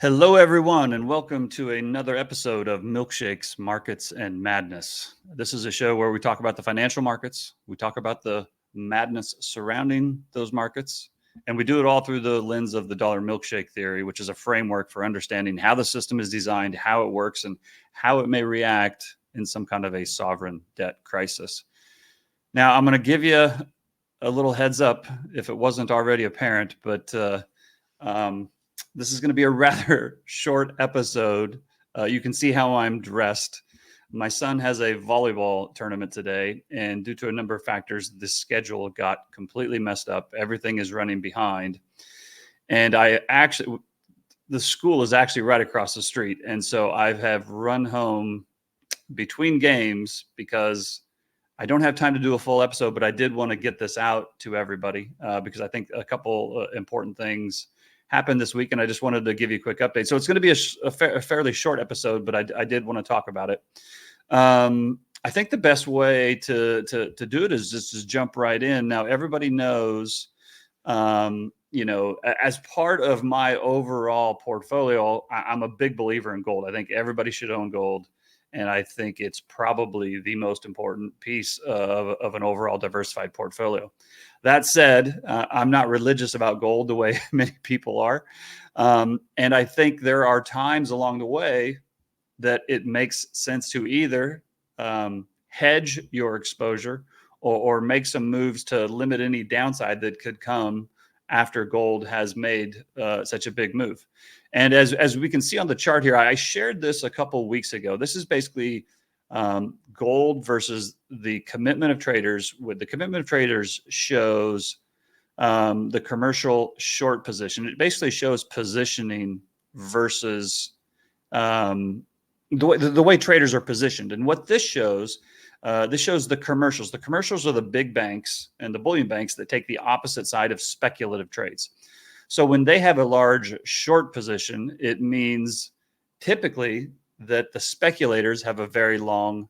Hello, everyone, and welcome to another episode of Milkshakes, Markets, and Madness. This is a show where we talk about the financial markets, we talk about the madness surrounding those markets, and we do it all through the lens of the dollar milkshake theory, which is a framework for understanding how the system is designed, how it works, and how it may react in some kind of a sovereign debt crisis. Now, I'm going to give you a little heads up if it wasn't already apparent, but this is going to be a rather short episode. You can see how I'm dressed. My son has a volleyball tournament today, and due to a number of factors, the schedule got completely messed up. Everything is running behind. And the school is actually right across the street. And so I have run home between games because I don't have time to do a full episode, but I did want to get this out to everybody because I think a couple important things happened this week, and I just wanted to give you a quick update. So it's going to be a fairly short episode, but I did want to talk about it. I think the best way to do it is just to jump right in. Now, everybody knows, as part of my overall portfolio, I'm a big believer in gold. I think everybody should own gold. And I think it's probably the most important piece of an overall diversified portfolio. That said, I'm not religious about gold the way many people are. And I think there are times along the way that it makes sense to either hedge your exposure or make some moves to limit any downside that could come after gold has made such a big move. And as we can see on the chart here, I shared this a couple of weeks ago. This is basically gold versus the commitment of traders. With the commitment of traders shows the commercial short position. It basically shows positioning versus the way traders are positioned. And what this shows the commercials. The commercials are the big banks and the bullion banks that take the opposite side of speculative trades. So when they have a large short position, it means typically that the speculators have a very long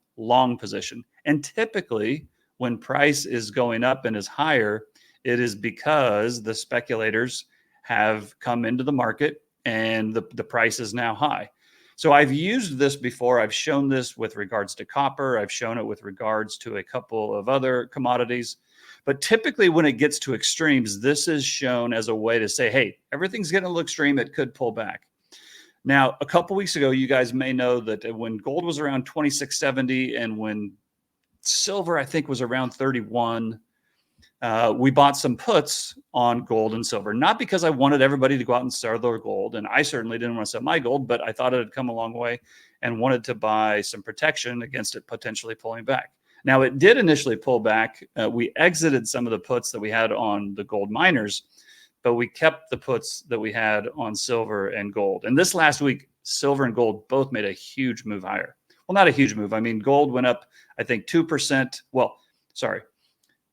position. And typically when price is going up and is higher, it is because the speculators have come into the market and the price is now high. So I've used this before. I've shown this with regards to copper. I've shown it with regards to a couple of other commodities. But typically when it gets to extremes, this is shown as a way to say, hey, everything's getting a little extreme. It could pull back. Now, a couple weeks ago, you guys may know that when gold was around 2670 and when silver, I think, was around 31, we bought some puts on gold and silver, not because I wanted everybody to go out and sell their gold. And I certainly didn't want to sell my gold, but I thought it had come a long way and wanted to buy some protection against it potentially pulling back. Now, it did initially pull back. We exited some of the puts that we had on the gold miners, but we kept the puts that we had on silver and gold. And this last week, silver and gold both made a huge move higher. Well, not a huge move. I mean, gold went up, I think, 2%. Well, sorry.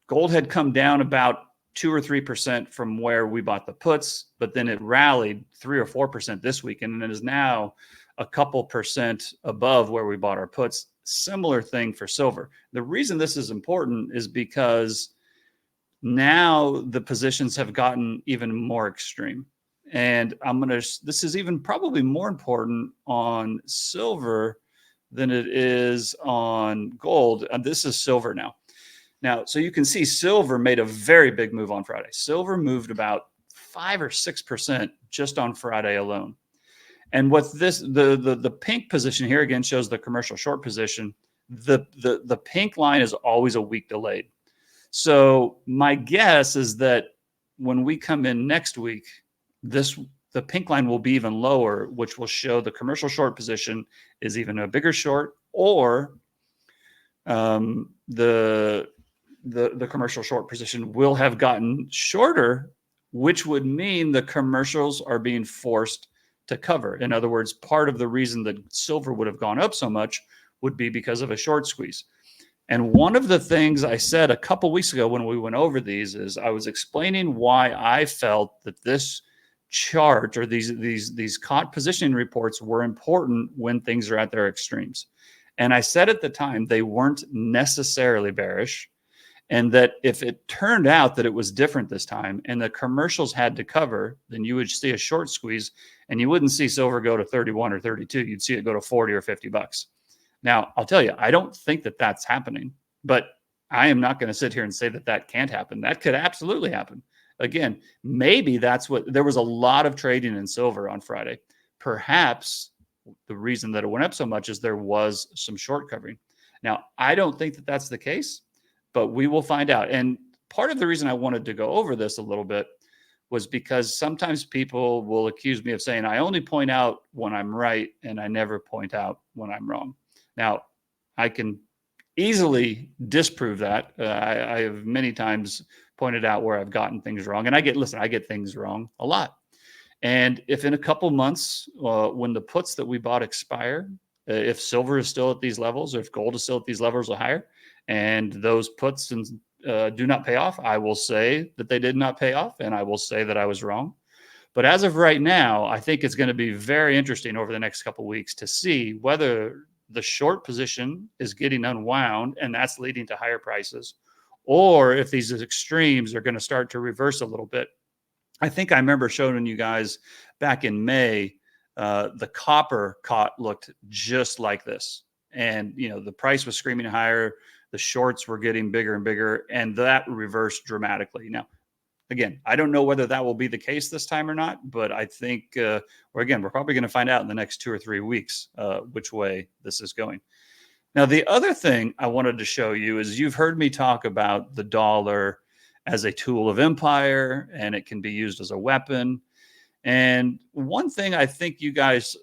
Gold had come down about 2 or 3% from where we bought the puts, but then it rallied 3 or 4% this week. And it is now a couple percent above where we bought our puts. Similar thing for silver. The reason this is important is because now the positions have gotten even more extreme. And this is even probably more important on silver than it is on gold. And this is silver now. Now, so you can see silver made a very big move on Friday. Silver moved about 5 or 6% just on Friday alone. And what the pink position here again shows the commercial short position. The pink line is always a week delayed. So my guess is that when we come in next week, the pink line will be even lower, which will show the commercial short position is even a bigger short, or the commercial short position will have gotten shorter, which would mean the commercials are being forced to cover. In other words, part of the reason that silver would have gone up so much would be because of a short squeeze. And one of the things I said a couple weeks ago when we went over these is I was explaining why I felt that this chart or these caught positioning reports were important when things are at their extremes. And I said at the time they weren't necessarily bearish. And that if it turned out that it was different this time and the commercials had to cover, then you would see a short squeeze and you wouldn't see silver go to 31 or 32. You'd see it go to 40 or 50 bucks. Now, I'll tell you, I don't think that that's happening, but I am not going to sit here and say that that can't happen. That could absolutely happen. Again, maybe that's what there was a lot of trading in silver on Friday. Perhaps the reason that it went up so much is there was some short covering. Now, I don't think that that's the case, but we will find out. And part of the reason I wanted to go over this a little bit was because sometimes people will accuse me of saying I only point out when I'm right and I never point out when I'm wrong. Now, I can easily disprove that. I have many times pointed out where I've gotten things wrong, and I get things wrong a lot. And if in a couple months, when the puts that we bought expire, if silver is still at these levels, or if gold is still at these levels or higher, and those puts do not pay off, I will say that they did not pay off, and I will say that I was wrong. But as of right now, I think it's going to be very interesting over the next couple of weeks to see whether the short position is getting unwound and that's leading to higher prices, or if these extremes are going to start to reverse a little bit. I think I remember showing you guys back in May, the copper looked just like this. And, the price was screaming higher. The shorts were getting bigger and bigger, and that reversed dramatically. Now, again, I don't know whether that will be the case this time or not, but I think, we're probably going to find out in the next 2 or 3 weeks which way this is going. Now, the other thing I wanted to show you is you've heard me talk about the dollar as a tool of empire, and it can be used as a weapon. And one thing I think you guys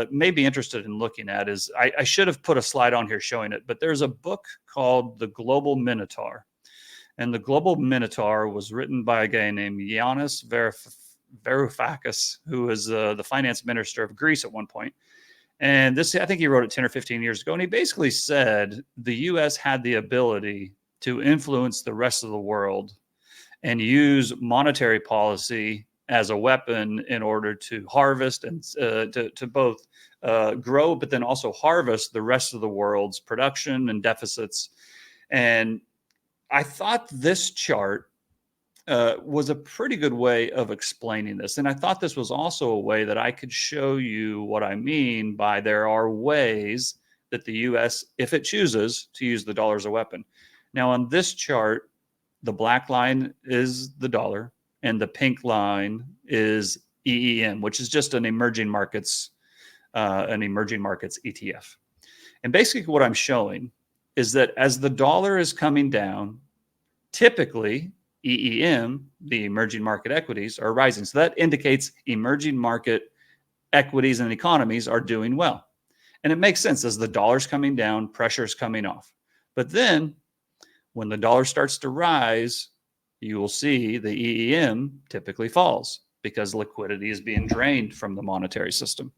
may be interested in looking at is I should have put a slide on here showing it, but there's a book called The Global Minotaur. And The Global Minotaur was written by a guy named Yanis Varufakis, who was the finance minister of Greece at one point. And I think he wrote it 10 or 15 years ago. And he basically said the U.S. had the ability to influence the rest of the world and use monetary policy as a weapon in order to harvest and to both grow, but then also harvest the rest of the world's production and deficits. And I thought this chart was a pretty good way of explaining this. And I thought this was also a way that I could show you what I mean by there are ways that the U.S., if it chooses to use the dollar as a weapon. Now, on this chart, the black line is the dollar, and the pink line is EEM, which is just an emerging markets ETF. And basically what I'm showing is that as the dollar is coming down, typically EEM, the emerging market equities, are rising. So that indicates emerging market equities and economies are doing well. And it makes sense. As the dollar's coming down, pressure's coming off. But then when the dollar starts to rise, you will see the EEM typically falls because liquidity is being drained from the monetary system.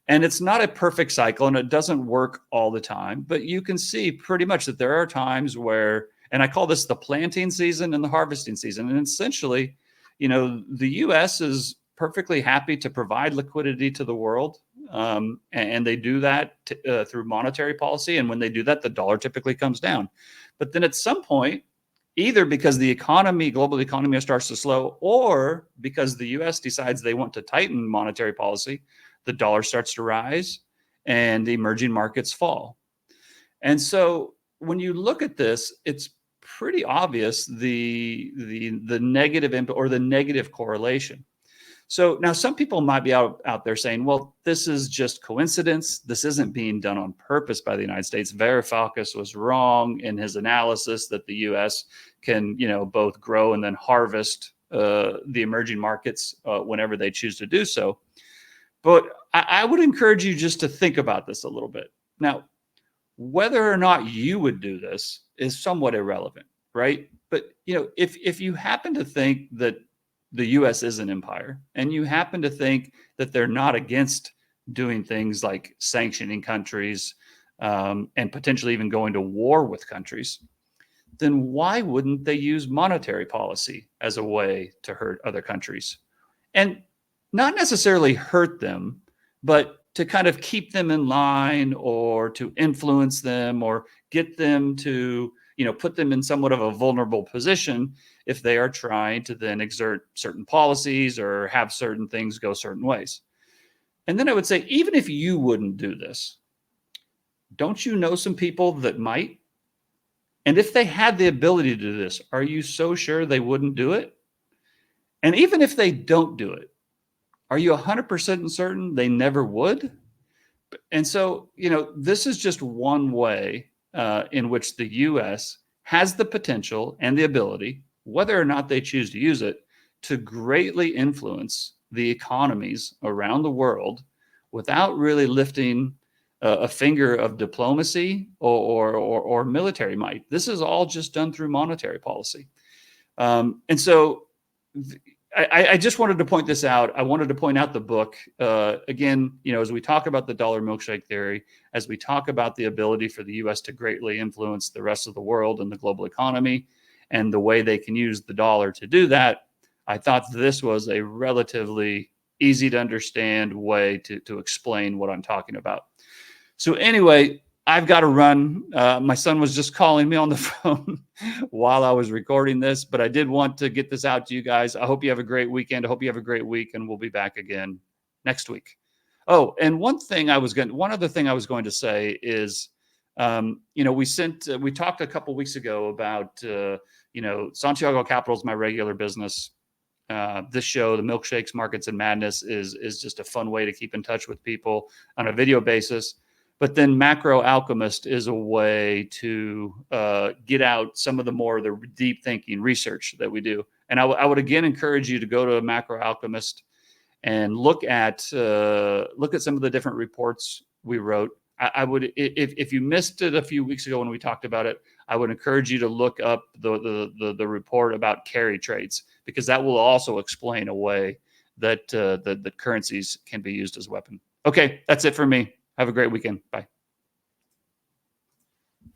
And it's not a perfect cycle, and it doesn't work all the time, but you can see pretty much that there are times where, and I call this the planting season and the harvesting season. And essentially, the U.S. is perfectly happy to provide liquidity to the world. And they do that through monetary policy. And when they do that, the dollar typically comes down. But then at some point, either because the global economy starts to slow, or because the U.S. decides they want to tighten monetary policy, the dollar starts to rise and the emerging markets fall. And so when you look at this, it's pretty obvious the negative input or the negative correlation. So now some people might be out there saying, well, this is just coincidence. This isn't being done on purpose by the United States. Varufakis was wrong in his analysis that the U.S. can, both grow and then harvest the emerging markets whenever they choose to do so. But I would encourage you just to think about this a little bit. Now, whether or not you would do this is somewhat irrelevant, right? But, if you happen to think that the U.S. is an empire, and you happen to think that they're not against doing things like sanctioning countries and potentially even going to war with countries, then why wouldn't they use monetary policy as a way to hurt other countries? And not necessarily hurt them, but to kind of keep them in line or to influence them or get them to, put them in somewhat of a vulnerable position if they are trying to then exert certain policies or have certain things go certain ways. And then I would say, even if you wouldn't do this, don't you know some people that might? And if they had the ability to do this, are you so sure they wouldn't do it? And even if they don't do it, are you 100% certain they never would? And so, this is just one way in which the US has the potential and the ability, whether or not they choose to use it, to greatly influence the economies around the world without really lifting a finger of diplomacy or military might. This is all just done through monetary policy. And so I just wanted to point this out. I wanted to point out the book. Again, as we talk about the dollar milkshake theory, as we talk about the ability for the US to greatly influence the rest of the world and the global economy and the way they can use the dollar to do that, I thought this was a relatively easy to understand way to explain what I'm talking about. So anyway, I've got to run. My son was just calling me on the phone while I was recording this, but I did want to get this out to you guys. I hope you have a great weekend. I hope you have a great week, and we'll be back again next week. Oh, and one other thing I was going to say is, we talked a couple weeks ago about, Santiago Capital is my regular business. This show, the Milkshakes Markets and Madness, is just a fun way to keep in touch with people on a video basis. But then Macro Alchemist is a way to get out some of the deep thinking research that we do. And I would again encourage you to go to Macro Alchemist and look at some of the different reports we wrote. I would, if you missed it a few weeks ago when we talked about it, I would encourage you to look up the report about carry trades, because that will also explain a way that currencies can be used as a weapon. Okay, that's it for me. Have a great weekend. Bye.